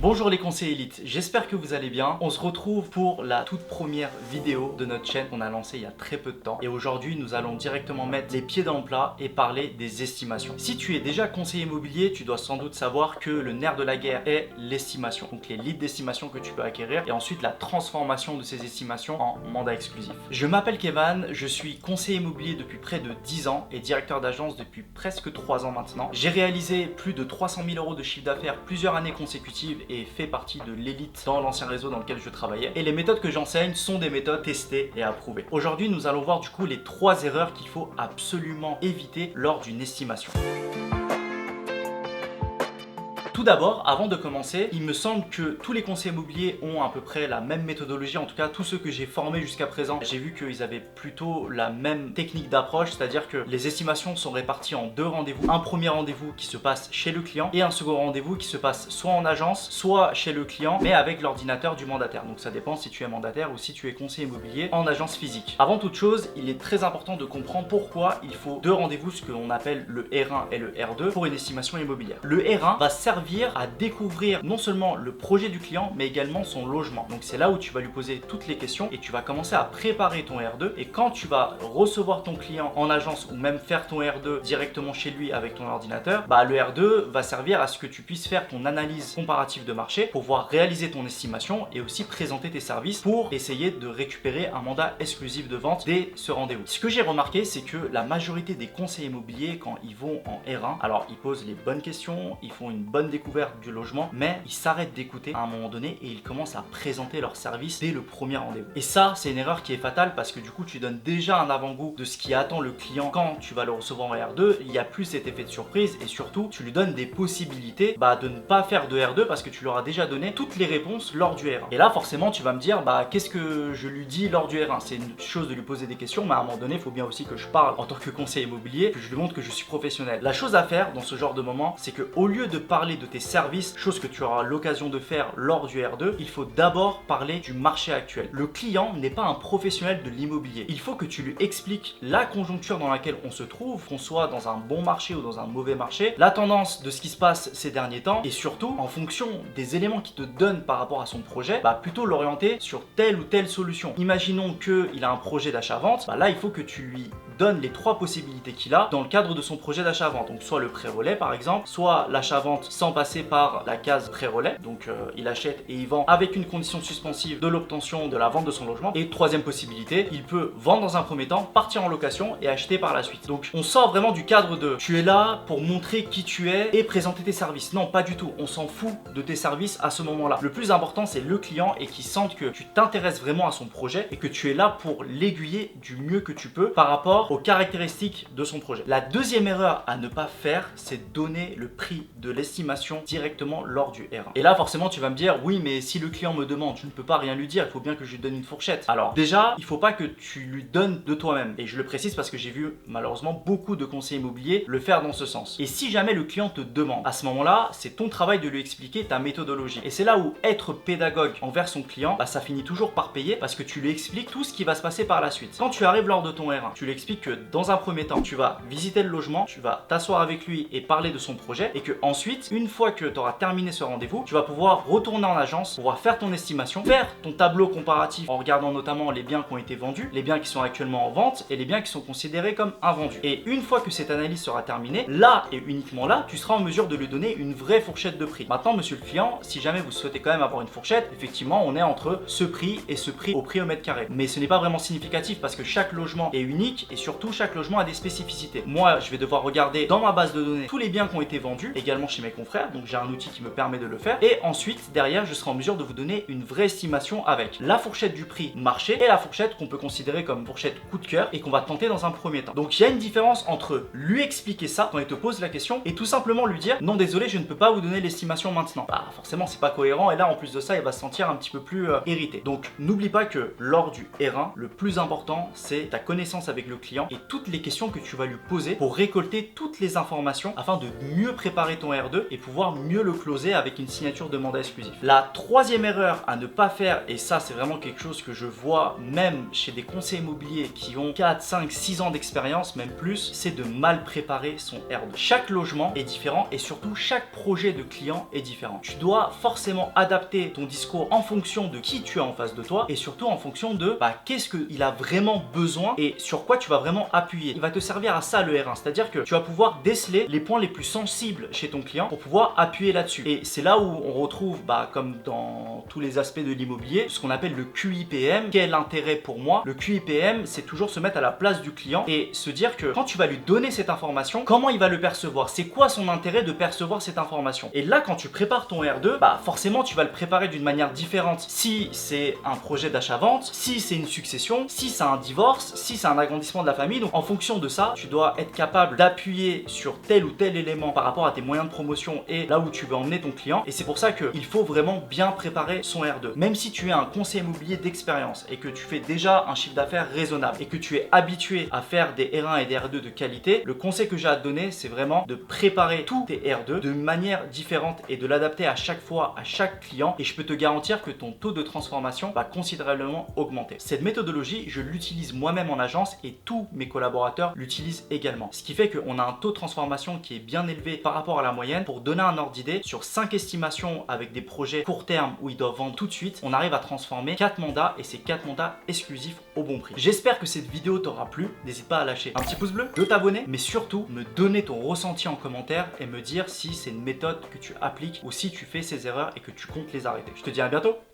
Bonjour les conseillers élites, j'espère que vous allez bien. On se retrouve pour la toute première vidéo de notre chaîne qu'on a lancée il y a très peu de temps. Et aujourd'hui, nous allons directement mettre les pieds dans le plat et parler des estimations. Si tu es déjà conseiller immobilier, tu dois sans doute savoir que le nerf de la guerre est l'estimation. Donc les leads d'estimation que tu peux acquérir et ensuite la transformation de ces estimations en mandat exclusif. Je m'appelle Kevin, je suis conseiller immobilier depuis près de 10 ans et directeur d'agence depuis presque 3 ans maintenant. J'ai réalisé plus de 300 000 € de chiffre d'affaires plusieurs années consécutives et fait partie de l'élite dans l'ancien réseau dans lequel je travaillais. Et les méthodes que j'enseigne sont des méthodes testées et approuvées. Aujourd'hui, nous allons voir du coup les 3 erreurs qu'il faut absolument éviter lors d'une estimation. Tout d'abord, avant de commencer, il me semble que tous les conseillers immobiliers ont à peu près la même méthodologie, en tout cas tous ceux que j'ai formés jusqu'à présent, j'ai vu qu'ils avaient plutôt la même technique d'approche, c'est-à-dire que les estimations sont réparties en 2 rendez-vous. Un premier rendez-vous qui se passe chez le client et un second rendez-vous qui se passe soit en agence, soit chez le client, mais avec l'ordinateur du mandataire. Donc ça dépend si tu es mandataire ou si tu es conseiller immobilier en agence physique. Avant toute chose, il est très important de comprendre pourquoi il faut 2 rendez-vous, ce que l'on appelle le R1 et le R2, pour une estimation immobilière. Le R1 va servir à découvrir non seulement le projet du client mais également son logement. Donc c'est là où tu vas lui poser toutes les questions et tu vas commencer à préparer ton R2, et quand tu vas recevoir ton client en agence ou même faire ton R2 directement chez lui avec ton ordinateur, le R2 va servir à ce que tu puisses faire ton analyse comparative de marché, pouvoir réaliser ton estimation et aussi présenter tes services pour essayer de récupérer un mandat exclusif de vente dès ce rendez-vous. Ce que j'ai remarqué, c'est que la majorité des conseillers immobiliers, quand ils vont en R1, alors ils posent les bonnes questions, ils font une bonne découverte du logement, mais ils s'arrêtent d'écouter à un moment donné et ils commencent à présenter leurs services dès le premier rendez-vous. Et ça, c'est une erreur qui est fatale parce que du coup, tu donnes déjà un avant-goût de ce qui attend le client quand tu vas le recevoir en R2. Il n'y a plus cet effet de surprise et surtout, tu lui donnes des possibilités de ne pas faire de R2 parce que tu leur as déjà donné toutes les réponses lors du R1. Et là, forcément, tu vas me dire, qu'est-ce que je lui dis lors du R1? C'est une chose de lui poser des questions, mais à un moment donné, il faut bien aussi que je parle en tant que conseiller immobilier, que je lui montre que je suis professionnel. La chose à faire dans ce genre de moment, c'est que au lieu de parler de tes services, chose que tu auras l'occasion de faire lors du R2, il faut d'abord parler du marché actuel. Le client n'est pas un professionnel de l'immobilier. Il faut que tu lui expliques la conjoncture dans laquelle on se trouve, qu'on soit dans un bon marché ou dans un mauvais marché, la tendance de ce qui se passe ces derniers temps et surtout, en fonction des éléments qu'il te donne par rapport à son projet, plutôt l'orienter sur telle ou telle solution. Imaginons qu'il a un projet d'achat-vente, là il faut que tu lui donnes les 3 possibilités qu'il a dans le cadre de son projet d'achat-vente. Donc soit le pré-relais par exemple, soit l'achat-vente sans passer par la case pré-relais, donc il achète et il vend avec une condition suspensive de l'obtention de la vente de son logement. Et troisième possibilité, il peut vendre dans un premier temps, partir en location et acheter par la suite. Donc on sort vraiment du cadre de tu es là pour montrer qui tu es et présenter tes services. Non, pas du tout, on s'en fout de tes services à ce moment-là. Le plus important, c'est le client et qu'il sente que tu t'intéresses vraiment à son projet et que tu es là pour l'aiguiller du mieux que tu peux par rapport aux caractéristiques de son projet. La deuxième erreur à ne pas faire, c'est donner le prix de l'estimation directement lors du R1. Et là, forcément, tu vas me dire, oui, mais si le client me demande, je ne peux pas rien lui dire, il faut bien que je lui donne une fourchette. Alors, déjà, il ne faut pas que tu lui donnes de toi-même. Et je le précise parce que j'ai vu, malheureusement, beaucoup de conseillers immobiliers le faire dans ce sens. Et si jamais le client te demande, à ce moment-là, c'est ton travail de lui expliquer ta méthodologie. Et c'est là où être pédagogue envers son client, ça finit toujours par payer parce que tu lui expliques tout ce qui va se passer par la suite. Quand tu arrives lors de ton R1, tu lui expliques que dans un premier temps, tu vas visiter le logement, tu vas t'asseoir avec lui et parler de son projet, et que ensuite, une fois que tu auras terminé ce rendez-vous, tu vas pouvoir retourner en agence, pouvoir faire ton estimation, faire ton tableau comparatif en regardant notamment les biens qui ont été vendus, les biens qui sont actuellement en vente et les biens qui sont considérés comme invendus. Et une fois que cette analyse sera terminée, là et uniquement là, tu seras en mesure de lui donner une vraie fourchette de prix. Maintenant, monsieur le client, si jamais vous souhaitez quand même avoir une fourchette, effectivement, on est entre ce prix et ce prix au prix au mètre carré. Mais ce n'est pas vraiment significatif parce que chaque logement est unique et surtout chaque logement a des spécificités. Moi, je vais devoir regarder dans ma base de données tous les biens qui ont été vendus, également chez mes confrères, donc j'ai un outil qui me permet de le faire, et ensuite derrière je serai en mesure de vous donner une vraie estimation avec la fourchette du prix marché et la fourchette qu'on peut considérer comme fourchette coup de cœur et qu'on va tenter dans un premier temps. Donc il y a une différence entre lui expliquer ça quand il te pose la question et tout simplement lui dire non, désolé, je ne peux pas vous donner l'estimation maintenant. Forcément c'est pas cohérent, et là en plus de ça il va se sentir un petit peu plus irrité. Donc n'oublie pas que lors du R1, le plus important c'est ta connaissance avec le client et toutes les questions que tu vas lui poser pour récolter toutes les informations afin de mieux préparer ton R2 et pouvoir pouvoir mieux le closer avec une signature de mandat exclusif. La troisième erreur à ne pas faire, et ça c'est vraiment quelque chose que je vois même chez des conseillers immobiliers qui ont 4, 5, 6 ans d'expérience, même plus, c'est de mal préparer son R2. Chaque logement est différent et surtout chaque projet de client est différent. Tu dois forcément adapter ton discours en fonction de qui tu as en face de toi et surtout en fonction de qu'est-ce qu'il a vraiment besoin et sur quoi tu vas vraiment appuyer. Il va te servir à ça le R1, c'est-à-dire que tu vas pouvoir déceler les points les plus sensibles chez ton client pour pouvoir appuyer là-dessus. Et c'est là où on retrouve, comme dans tous les aspects de l'immobilier, ce qu'on appelle le QIPM. Quel intérêt pour moi? Le QIPM, c'est toujours se mettre à la place du client et se dire que quand tu vas lui donner cette information, comment il va le percevoir? C'est quoi son intérêt de percevoir cette information? Et là, quand tu prépares ton R2, forcément, tu vas le préparer d'une manière différente. Si c'est un projet d'achat-vente, si c'est une succession, si c'est un divorce, si c'est un agrandissement de la famille. Donc, en fonction de ça, tu dois être capable d'appuyer sur tel ou tel élément par rapport à tes moyens de promotion et là où tu veux emmener ton client. Et c'est pour ça qu'il faut vraiment bien préparer son R2. Même si tu es un conseiller immobilier d'expérience et que tu fais déjà un chiffre d'affaires raisonnable et que tu es habitué à faire des R1 et des R2 de qualité, le conseil que j'ai à te donner, c'est vraiment de préparer tous tes R2 de manière différente et de l'adapter à chaque fois à chaque client. Et je peux te garantir que ton taux de transformation va considérablement augmenter. Cette méthodologie, je l'utilise moi-même en agence et tous mes collaborateurs l'utilisent également. Ce qui fait qu'on a un taux de transformation qui est bien élevé par rapport à la moyenne. Pour donner un ordre d'idée, sur 5 estimations avec des projets court terme où ils doivent vendre tout de suite, on arrive à transformer 4 mandats et c'est 4 mandats exclusifs au bon prix. J'espère que cette vidéo t'aura plu. N'hésite pas à lâcher un petit pouce bleu, de t'abonner, mais surtout me donner ton ressenti en commentaire et me dire si c'est une méthode que tu appliques ou si tu fais ces erreurs et que tu comptes les arrêter. Je te dis à bientôt.